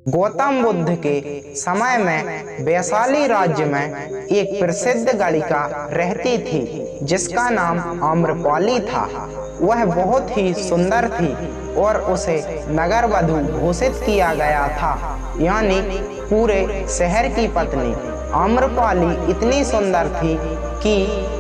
गौतम बुद्ध के समय में वैशाली राज्य में एक प्रसिद्ध गणिका रहती थी जिसका नाम आम्रपाली था। वह बहुत ही सुंदर थी और उसे नगर वधू घोषित किया गया था, यानी पूरे शहर की पत्नी। आम्रपाली इतनी सुंदर थी कि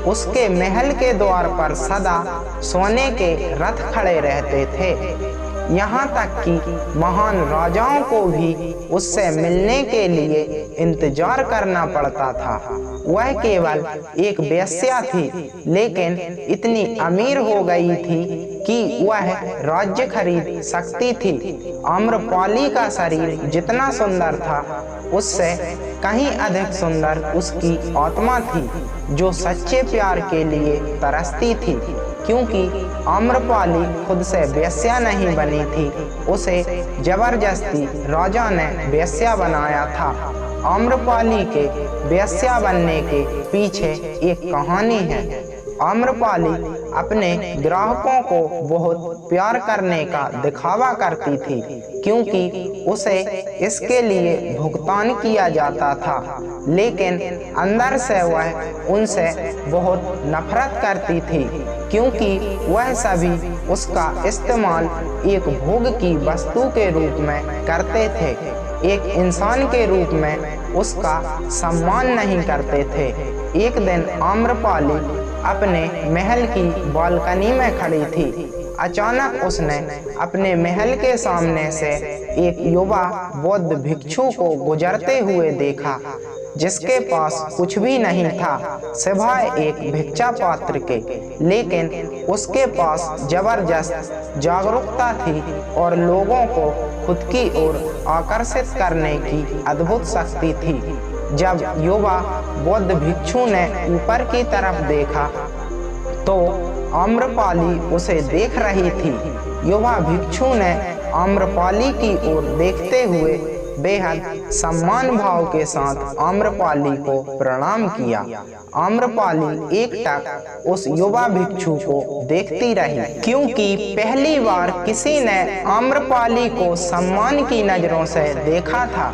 उसके महल के द्वार पर सदा सोने के रथ खड़े रहते थे। यहाँ तक कि महान राजाओं को भी उससे मिलने के लिए इंतजार करना पड़ता था। वह केवल एक वेश्या थी, लेकिन इतनी अमीर हो गई थी कि वह राज्य खरीद सकती थी। आम्रपाली का शरीर जितना सुंदर था, उससे कहीं अधिक सुंदर उसकी आत्मा थी, जो सच्चे प्यार के लिए तरसती थी। क्योंकि आम्रपाली खुद से वेश्या नहीं बनी थी, उसे जबरदस्ती राजा ने वेश्या बनाया था। आम्रपाली के वेश्या बनने के पीछे एक कहानी है। आम्रपाली अपने ग्राहकों को बहुत प्यार करने का दिखावा करती थी, क्योंकि उसे इसके लिए भुगतान किया जाता था, लेकिन अंदर से वह उनसे बहुत नफरत करती थी, क्योंकि वह सभी उसका इस्तेमाल एक भोग की वस्तु के रूप में करते थे, एक इंसान के रूप में उसका सम्मान नहीं करते थे। एक दिन आम्रपाली अपने महल की बालकनी में खड़ी थी। अचानक उसने अपने महल के सामने से एक युवा बौद्ध भिक्षु को गुजरते हुए देखा, जिसके पास कुछ भी नहीं था सिवाय एक भिक्षा पात्र के, लेकिन उसके पास जबरदस्त जागरूकता थी और लोगों को खुद की ओर आकर्षित करने की अद्भुत शक्ति थी। जब युवा बौद्ध भिक्षु ने ऊपर की तरफ देखा तो आम्रपाली उसे देख रही थी। युवा भिक्षु ने आम्रपाली की ओर देखते हुए बेहद सम्मान भाव के साथ आम्रपाली को प्रणाम किया। आम्रपाली एकटक उस युवा भिक्षु को देखती रही, क्योंकि पहली बार किसी ने आम्रपाली को सम्मान की नजरों से देखा था।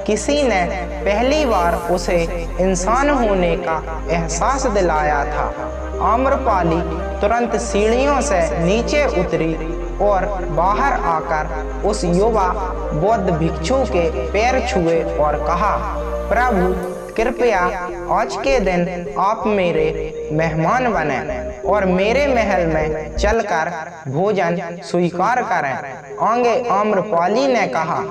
किसी ने पहली बार उसे इंसान होने का एहसास दिलाया था। आम्रपाली तुरंत सीढ़ियों से नीचे उतरी और बाहर आकर उस युवा बौद्ध भिक्षु के पैर छुए और कहा, प्रभु कृपया आज के दिन आप मेरे मेहमान बने और मेरे महल में चलकर भोजन स्वीकार करें। आगे आम्रपाली ने कहा,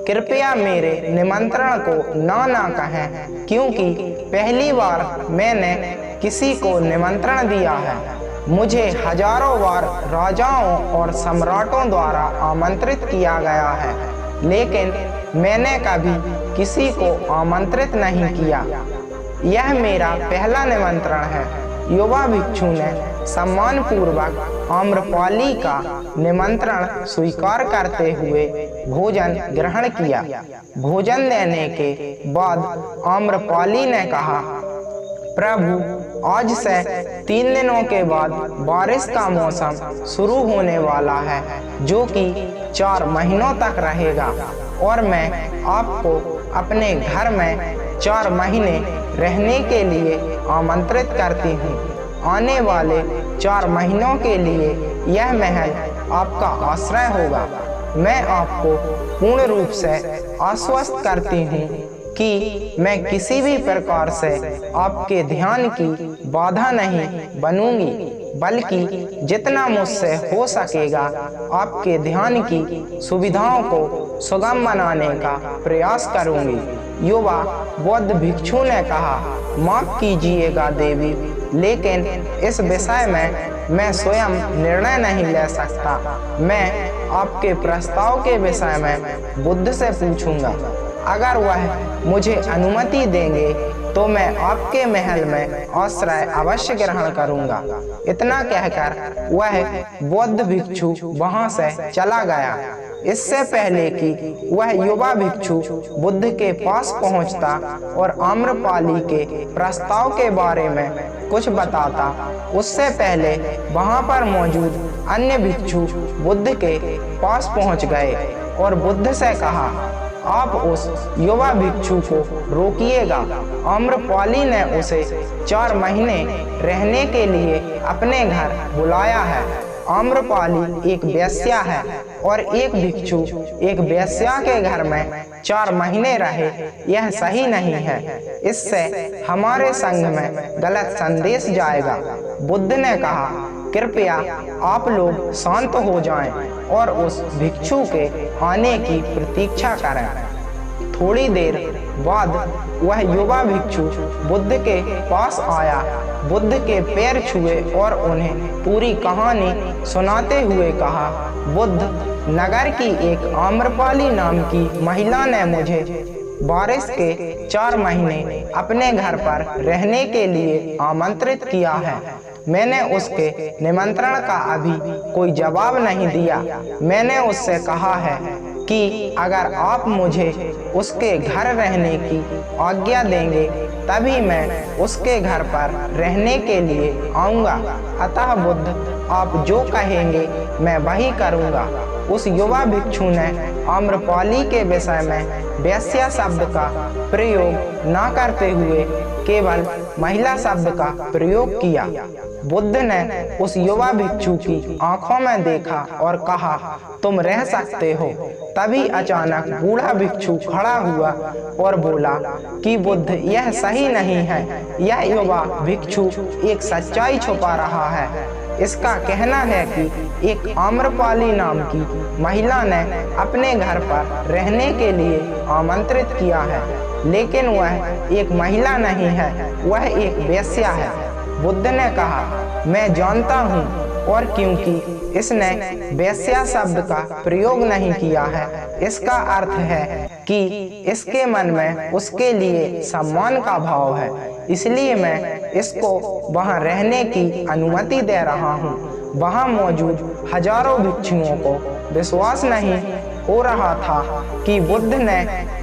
कृपया मेरे निमंत्रण को ना कहें, क्योंकि पहली बार मैंने किसी को निमंत्रण दिया है। मुझे हजारों बार राजाओं और सम्राटों द्वारा आमंत्रित किया गया है, लेकिन मैंने कभी किसी को आमंत्रित नहीं किया। यह मेरा पहला निमंत्रण है। युवा भिक्षु ने सम्मानपूर्वक आम्रपाली का निमंत्रण स्वीकार करते हुए भोजन ग्रहण किया। भोजन देने के बाद आम्रपाली ने कहा, प्रभु आज से 3 दिनों के बाद बारिश का मौसम शुरू होने वाला है, जो कि 4 महीनों तक रहेगा, और मैं आपको अपने घर में 4 महीने रहने के लिए आमंत्रित करती हूँ। आने वाले 4 महीनों के लिए यह महल आपका आश्रय होगा। मैं आपको पूर्ण रूप से आश्वस्त करती हूँ कि मैं किसी भी प्रकार से आपके ध्यान की बाधा नहीं बनूंगी, बल्कि जितना मुझसे हो सकेगा आपके ध्यान की सुविधाओं को सुगम बनाने का प्रयास करूंगी। युवा बौद्ध भिक्षु ने कहा, माफ कीजिएगा देवी, लेकिन इस विषय में मैं स्वयं निर्णय नहीं ले सकता। मैं आपके प्रस्ताव के विषय में बुद्ध से पूछूंगा। अगर वह मुझे अनुमति देंगे तो मैं आपके महल में आश्रय अवश्य ग्रहण करूंगा। इतना कहकर वह बौद्ध भिक्षु वहां से चला गया। इससे पहले कि वह युवा भिक्षु बुद्ध के पास पहुंचता और आम्रपाली के प्रस्ताव के बारे में कुछ बताता, उससे पहले वहां पर मौजूद अन्य भिक्षु बुद्ध के पास पहुंच गए और बुद्ध से कहा, आप उस युवा भिक्षु को रोकिएगा। आम्रपाली ने उसे 4 महीने रहने के लिए अपने घर बुलाया है। आम्रपाली एक वेश्या है और एक भिक्षु एक वेश्या के घर में 4 महीने रहे, यह सही नहीं है। इससे हमारे संघ में गलत संदेश जाएगा। बुद्ध ने कहा, कृपया आप लोग शांत हो जाएं और उस भिक्षु के आने की प्रतीक्षा करें। थोड़ी देर बाद वह युवा भिक्षु बुद्ध के पास आया, बुद्ध के पैर छुए और उन्हें पूरी कहानी सुनाते हुए कहा, बुद्ध, नगर की एक आम्रपाली नाम की महिला ने मुझे बारिश के 4 महीने अपने घर पर रहने के लिए आमंत्रित किया है। मैंने उसके निमंत्रण का अभी कोई जवाब नहीं दिया। मैंने उससे कहा है कि अगर आप मुझे उसके घर रहने की आज्ञा देंगे तभी मैं उसके घर पर रहने के लिए आऊँगा। अतः बुद्ध, आप जो कहेंगे मैं वही करूँगा। उस युवा भिक्षु ने आम्रपाली के विषय में वेश्या शब्द का प्रयोग न करते हुए केवल महिला शब्द का प्रयोग किया। बुद्ध ने उस युवा भिक्षु की आंखों में देखा और कहा, तुम रह सकते हो। तभी अचानक बूढ़ा भिक्षु खड़ा हुआ और बोला कि बुद्ध, यह सही नहीं है। यह युवा भिक्षु एक सच्चाई छुपा रहा है। इसका कहना है कि एक आम्रपाली नाम की महिला ने अपने घर पर रहने के लिए आमंत्रित किया है, लेकिन वह एक महिला नहीं है, वह एक वेश्या है। बुद्ध ने कहा, मैं जानता हूँ, और क्योंकि इसने वेश्या शब्द का प्रयोग नहीं किया है, इसका अर्थ है कि इसके मन में उसके लिए सम्मान का भाव है, इसलिए मैं इसको वहां रहने की अनुमति दे रहा हूँ। वहां मौजूद हजारों भिक्षुओं को विश्वास नहीं हो रहा था कि बुद्ध ने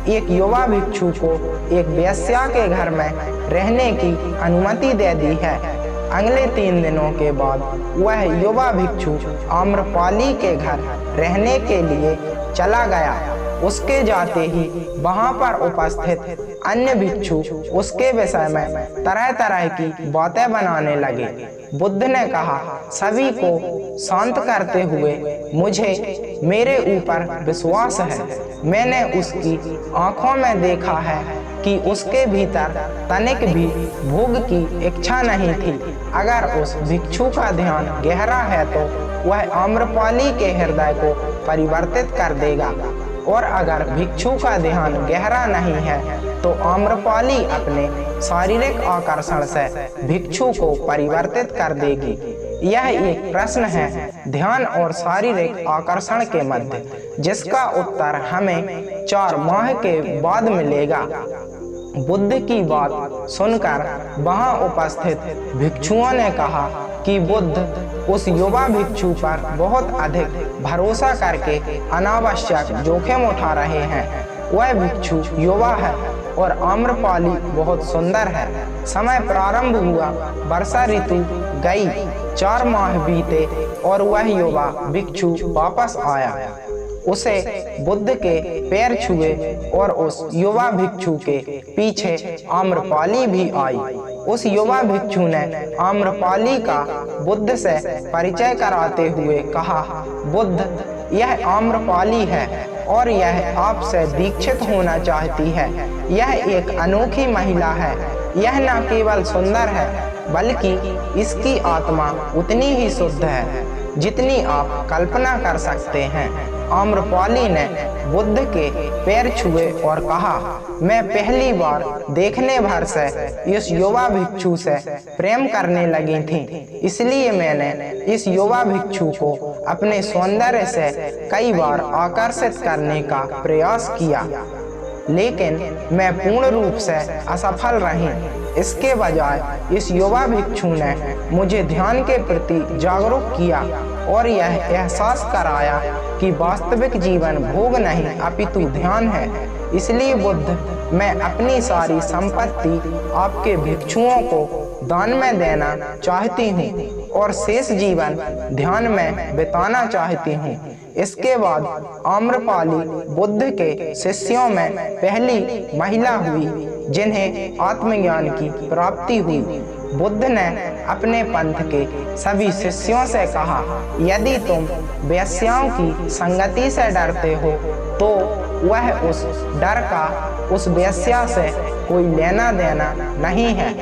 एक युवा भिक्षु को एक वेश्या के घर में रहने की अनुमति दे दी है। अगले 3 दिनों के बाद वह युवा भिक्षु आम्रपाली के घर रहने के लिए चला गया। उसके जाते ही वहां पर उपस्थित अन्य भिक्षु उसके विषय में तरह तरह की बातें बनाने लगे। बुद्ध ने कहा, सभी को शांत करते हुए, मुझे मेरे ऊपर विश्वास है। मैंने उसकी आंखों में देखा है कि उसके भीतर तनिक भी भोग की इच्छा नहीं थी। अगर उस भिक्षु का ध्यान गहरा है तो वह आम्रपाली के हृदय को परिवर्तित कर देगा, और अगर भिक्षु का ध्यान गहरा नहीं है तो आम्रपाली अपने शारीरिक आकर्षण से भिक्षु को परिवर्तित कर देगी। यह एक प्रश्न है ध्यान और शारीरिक आकर्षण के मध्य, जिसका उत्तर हमें 4 माह के बाद मिलेगा। बुद्ध की बात सुनकर वहां उपस्थित भिक्षुओं ने कहा कि बुद्ध उस युवा भिक्षु पर बहुत अधिक भरोसा करके अनावश्यक जोखिम उठा रहे हैं। वह भिक्षु युवा है और आम्रपाली बहुत सुंदर है। समय प्रारंभ हुआ, वर्षा ऋतु गई, 4 माह बीते और वह युवा भिक्षु वापस आया। उसे बुद्ध के पैर छुए और उस युवा भिक्षु के पीछे आम्रपाली भी आई। उस युवा भिक्षु ने आम्रपाली का बुद्ध से परिचय कराते हुए कहा, बुद्ध, यह आम्रपाली है और यह आपसे दीक्षित होना चाहती है। यह एक अनोखी महिला है। यह न केवल सुंदर है बल्कि इसकी आत्मा उतनी ही शुद्ध है जितनी आप कल्पना कर सकते हैं। आम्रपाली ने बुद्ध के पैर छुए और कहा, मैं पहली बार देखने भर से इस युवा भिक्षु से प्रेम करने लगी थी, इसलिए मैंने इस युवा भिक्षु को अपने सौंदर्य से कई बार आकर्षित करने का प्रयास किया, लेकिन मैं पूर्ण रूप से असफल रही। इसके बजाय इस युवा भिक्षु ने मुझे ध्यान के प्रति जागरूक किया और यह एहसास कराया कि वास्तविक जीवन भोग नहीं अपितु ध्यान है। इसलिए बुद्ध, मैं अपनी सारी संपत्ति आपके भिक्षुओं को दान में देना चाहती हूँ और शेष जीवन ध्यान में बिताना चाहती हूँ। इसके बाद आम्रपाली बुद्ध के शिष्यों में पहली महिला हुई जिन्हें आत्मज्ञान की प्राप्ति हुई। बुद्ध ने अपने पंथ के सभी शिष्यों से कहा, यदि तुम वेश्याओं की संगति से डरते हो तो वह उस डर का उस वेश्या से कोई लेना देना नहीं है,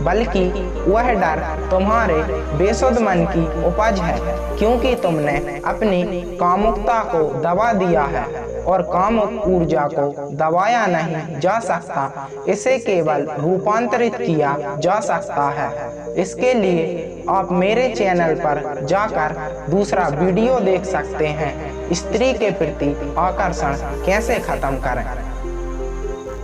बल्कि वह डर तुम्हारे बेसुध मन की उपज है, क्योंकि तुमने अपनी कामुकता को दबा दिया है और कामुक ऊर्जा को दबाया नहीं जा सकता, इसे केवल रूपांतरित किया जा सकता है। इसके लिए आप मेरे चैनल पर जाकर दूसरा वीडियो देख सकते हैं, स्त्री के प्रति आकर्षण कैसे खत्म करें।